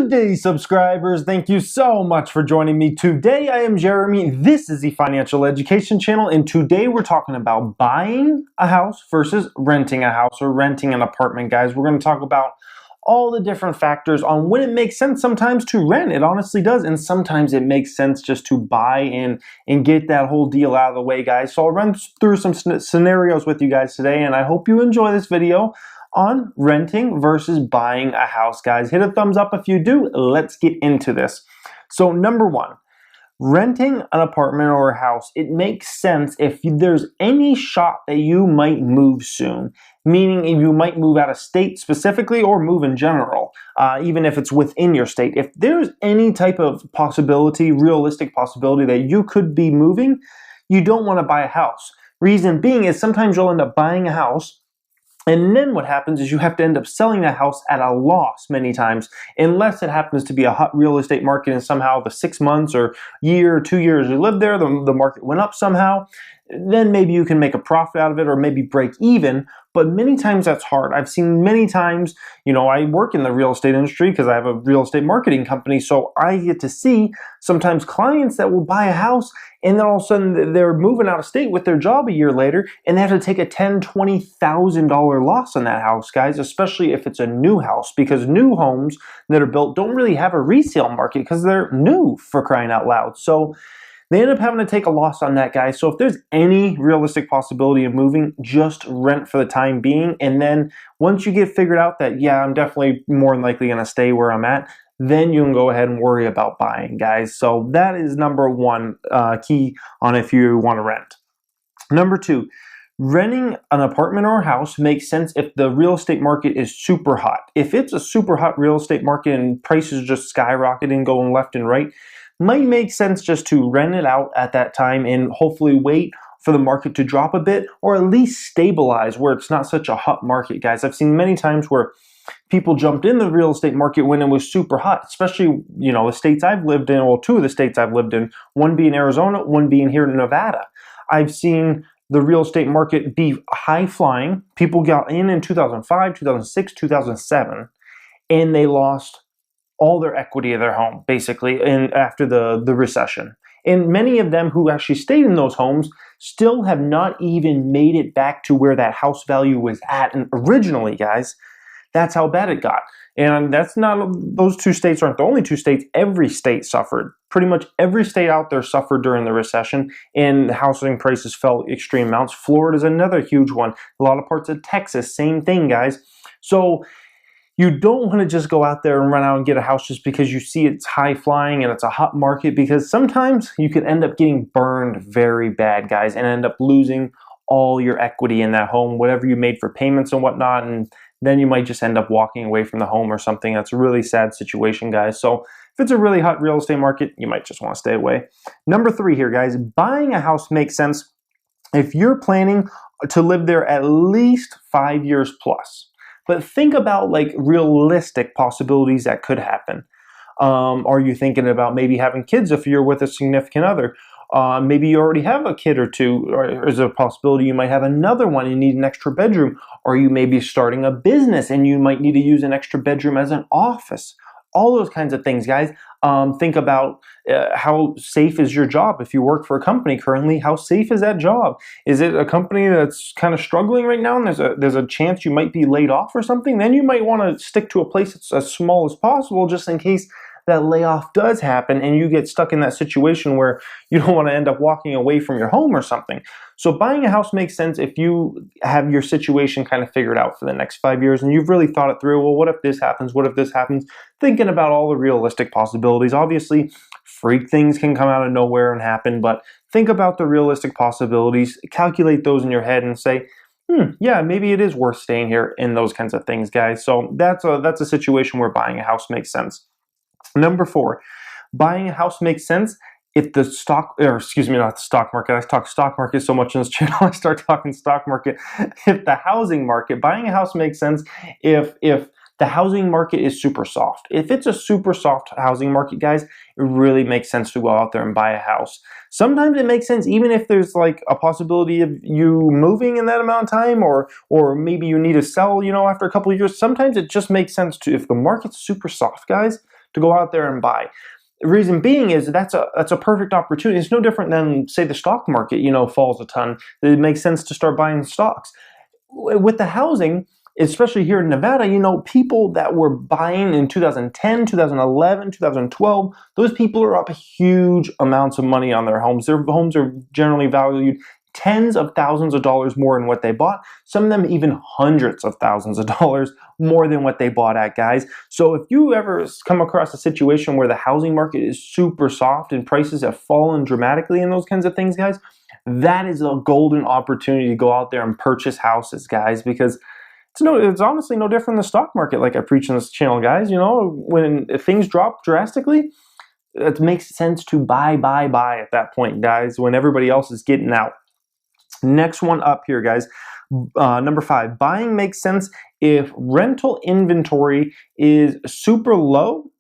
Good day, subscribers. Thank you so much for joining me. Today I am Jeremy. This is the Financial Education Channel, and today we're talking about buying a house versus renting a house or renting an apartment, guys. We're going to talk about all the different factors on when it makes sense sometimes to rent. It honestly does, and sometimes it makes sense just to buy and get that whole deal out of the way, guys. So I'll run through some scenarios with you guys today, and I hope you enjoy this video on renting versus buying a house, guys. Hit a thumbs up if you do. Let's get into this. So number one, renting an apartment or a house, it makes sense if there's any shot that you might move soon, meaning you might move out of state specifically or move in general, even if it's within your state. If there's any type of possibility, realistic possibility that you could be moving, you don't want to buy a house. Reason being is sometimes you'll end up buying a house, and then what happens is you have to end up selling that house at a loss many times, unless it happens to be a hot real estate market and somehow the 6 months or year or 2 years you lived there, the market went up somehow. Then maybe you can make a profit out of it or maybe break even, but many times that's hard. I've seen many times, I work in the real estate industry because I have a real estate marketing company, so I get to see sometimes clients that will buy a house and then all of a sudden they're moving out of state with their job a year later and they have to take a $10,000, $20,000 loss on that house, guys, especially if it's a new house, because new homes that are built don't really have a resale market because they're new, for crying out loud. So they end up having to take a loss on that, guys. So if there's any realistic possibility of moving, just rent for the time being. And then once you get figured out that, yeah, I'm definitely more than likely going to stay where I'm at, then you can go ahead and worry about buying, guys. So that is number one key on if you want to rent. Number two, renting an apartment or a house makes sense if the real estate market is super hot. If it's a super hot real estate market and prices just skyrocketing, going left and right, might make sense just to rent it out at that time and hopefully wait for the market to drop a bit or at least stabilize where it's not such a hot market, guys. I've seen many times where people jumped in the real estate market when it was super hot, especially, the states I've lived in, well, two of the states I've lived in, one being Arizona, one being here in Nevada. I've seen the real estate market be high flying. People got in 2005, 2006, 2007, and they lost all their equity of their home, basically, after the recession. And many of them who actually stayed in those homes still have not even made it back to where that house value was at. And originally, guys, that's how bad it got. And that's not, those two states aren't the only two states. Every state suffered. Pretty much every state out there suffered during the recession, and housing prices fell extreme amounts. Florida's another huge one. A lot of parts of Texas, same thing, guys. So you don't want to just go out there and run out and get a house just because you see it's high flying and it's a hot market, because sometimes you could end up getting burned very bad, guys, and end up losing all your equity in that home, whatever you made for payments and whatnot, and then you might just end up walking away from the home or something. That's a really sad situation, guys. So if it's a really hot real estate market, you might just want to stay away. Number three here, guys, buying a house makes sense if you're planning to live there at least 5 years plus. But think about realistic possibilities that could happen. Are you thinking about maybe having kids if you're with a significant other? Maybe you already have a kid or two, or is there a possibility you might have another one and need an extra bedroom? Or you may be starting a business and you might need to use an extra bedroom as an office. All those kinds of things, guys. Think about how safe is your job. If you work for a company currently, how safe is that job? Is it a company that's kind of struggling right now and there's a chance you might be laid off or something? Then you might want to stick to a place that's as small as possible just in case that layoff does happen and you get stuck in that situation where you don't want to end up walking away from your home or something. So buying a house makes sense if you have your situation kind of figured out for the next 5 years and you've really thought it through. Well, what if this happens? What if this happens? Thinking about all the realistic possibilities. Obviously, freak things can come out of nowhere and happen, but think about the realistic possibilities, calculate those in your head and say, yeah, maybe it is worth staying here, in those kinds of things, guys. So that's a situation where buying a house makes sense. Number four, buying a house makes sense if the stock, or excuse me, not the stock market. I talk stock market so much in this channel, I start talking stock market. If the housing market, buying a house makes sense if the housing market is super soft. If it's a super soft housing market, guys, it really makes sense to go out there and buy a house. Sometimes it makes sense even if there's a possibility of you moving in that amount of time, or maybe you need to sell, after a couple of years. Sometimes it just makes sense to, if the market's super soft, guys, to go out there and buy. The reason being is that's a perfect opportunity. It's no different than, say, the stock market, falls a ton. It makes sense to start buying stocks. With the housing, especially here in Nevada, people that were buying in 2010, 2011, 2012, those people are up huge amounts of money on their homes. Their homes are generally valued tens of thousands of dollars more than what they bought. Some of them even hundreds of thousands of dollars more than what they bought at, guys. So if you ever come across a situation where the housing market is super soft and prices have fallen dramatically and those kinds of things, guys, that is a golden opportunity to go out there and purchase houses, guys, because it's honestly no different than the stock market, like I preach on this channel, guys. When things drop drastically, it makes sense to buy at that point, guys, when everybody else is getting out. Next one up here, guys. Number 5, buying makes sense if rental inventory is super low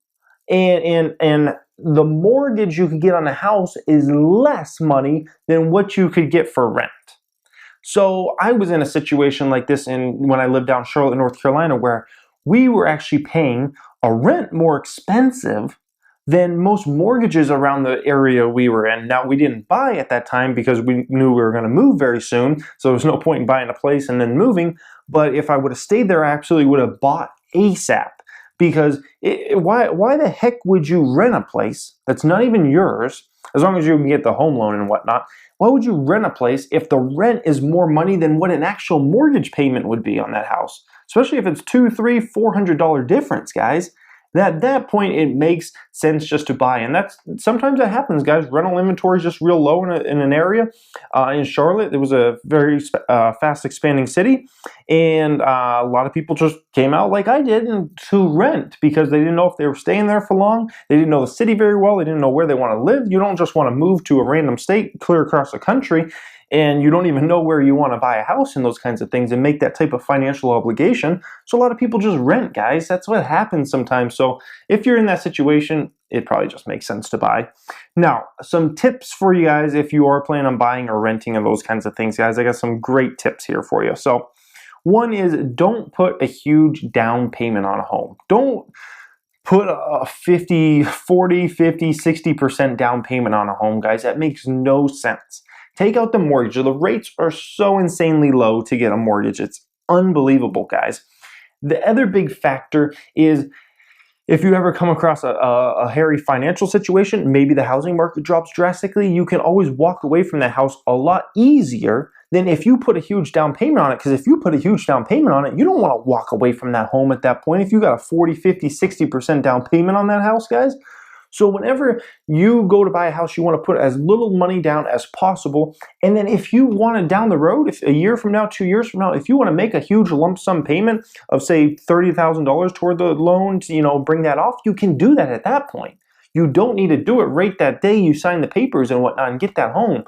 and the mortgage you can get on a house is less money than what you could get for rent. So I was in a situation like this when I lived down in Charlotte, North Carolina, where we were actually paying a rent more expensive than most mortgages around the area we were in. Now, we didn't buy at that time because we knew we were going to move very soon, so there was no point in buying a place and then moving. But if I would have stayed there, I absolutely would have bought ASAP. Because why the heck would you rent a place that's not even yours, as long as you can get the home loan and whatnot? Why would you rent a place if the rent is more money than what an actual mortgage payment would be on that house? Especially if it's $200, $300, $400 difference, guys. At that point, it makes sense just to buy. And sometimes that happens, guys. Rental inventory is just real low in an area. In Charlotte, it was a very fast expanding city. And a lot of people just came out like I did to rent because they didn't know if they were staying there for long. They didn't know the city very well. They didn't know where they want to live. You don't just want to move to a random state clear across the country and you don't even know where you want to buy a house and those kinds of things and make that type of financial obligation. So a lot of people just rent, guys. That's what happens sometimes. So if you're in that situation, it probably just makes sense to buy. Now, some tips for you guys if you are planning on buying or renting and those kinds of things, guys. I got some great tips here for you. So one is don't put a huge down payment on a home. Don't put a 40, 50, 60% down payment on a home, guys. That makes no sense. Take out the mortgage. The rates are so insanely low to get a mortgage. It's unbelievable, guys. The other big factor is if you ever come across a hairy financial situation, maybe the housing market drops drastically, you can always walk away from that house a lot easier than if you put a huge down payment on it. Because if you put a huge down payment on it, you don't want to walk away from that home at that point. If you got a 40, 50, 60% down payment on that house, guys. So whenever you go to buy a house, you want to put as little money down as possible. And then if you want to down the road, if a year from now, 2 years from now, if you want to make a huge lump sum payment of say $30,000 toward the loan to, bring that off, you can do that at that point. You don't need to do it right that day you sign the papers and whatnot and get that home.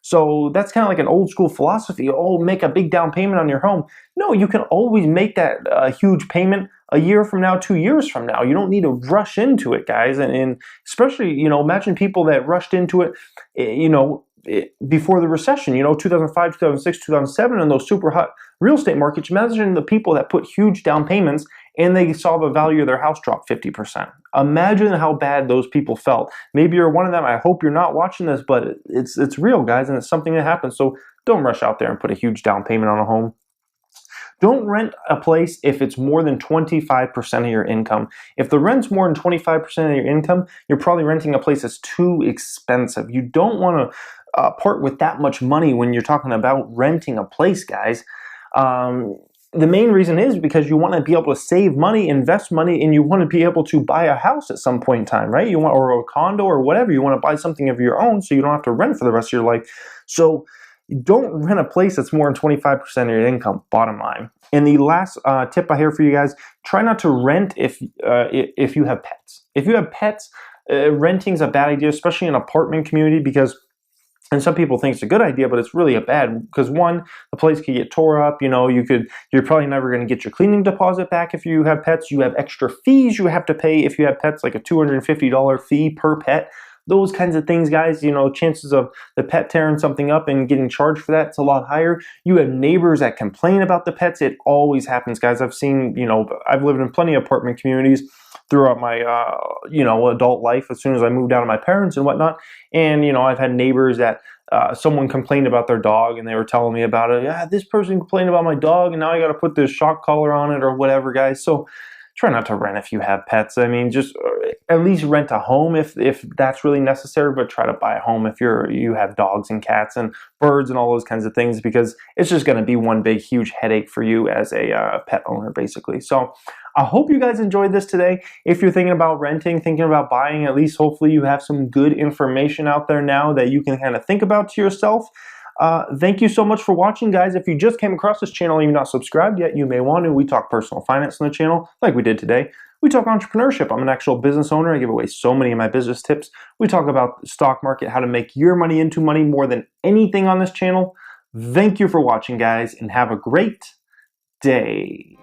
So that's kind of like an old school philosophy. Oh, make a big down payment on your home. No, you can always make that huge payment a year from now, 2 years from now. You don't need to rush into it, guys. And especially, imagine people that rushed into it, before the recession, 2005, 2006, 2007, and those super hot real estate markets. Imagine the people that put huge down payments and they saw the value of their house drop 50%. Imagine how bad those people felt. Maybe you're one of them. I hope you're not watching this, but it's real, guys, and it's something that happens. So don't rush out there and put a huge down payment on a home. Don't rent a place if it's more than 25% of your income. If the rent's more than 25% of your income, you're probably renting a place that's too expensive. You don't want to part with that much money when you're talking about renting a place, guys. The main reason is because you want to be able to save money, invest money, and you want to be able to buy a house at some point in time, right? Or a condo or whatever. You want to buy something of your own so you don't have to rent for the rest of your life. So don't rent a place that's more than 25% of your income, bottom line. And the last tip I have for you guys, try not to rent if you have pets. If you have pets, renting is a bad idea, especially in an apartment community because, and some people think it's a good idea, but it's really a bad, because one, the place could get tore up, you're probably never going to get your cleaning deposit back if you have pets. You have extra fees you have to pay if you have pets, like a $250 fee per pet. Those kinds of things, guys, chances of the pet tearing something up and getting charged for that, it's a lot higher. You have neighbors that complain about the pets. It always happens, guys. I've seen, I've lived in plenty of apartment communities. throughout my, adult life as soon as I moved out of my parents and whatnot. And, I've had neighbors that someone complained about their dog and they were telling me about it. Yeah, this person complained about my dog and now I got to put this shock collar on it or whatever, guys. So try not to rent if you have pets. I mean, just at least rent a home if that's really necessary, but try to buy a home if you have dogs and cats and birds and all those kinds of things, because it's just going to be one big huge headache for you as a pet owner, basically. So I hope you guys enjoyed this today. If you're thinking about renting, thinking about buying, at least hopefully you have some good information out there now that you can kind of think about to yourself. Thank you so much for watching, guys. If you just came across this channel and you're not subscribed yet, you may want to. We talk personal finance on the channel like we did today. We talk entrepreneurship. I'm an actual business owner. I give away so many of my business tips. We talk about the stock market, how to make your money into money more than anything on this channel. Thank you for watching, guys, and have a great day.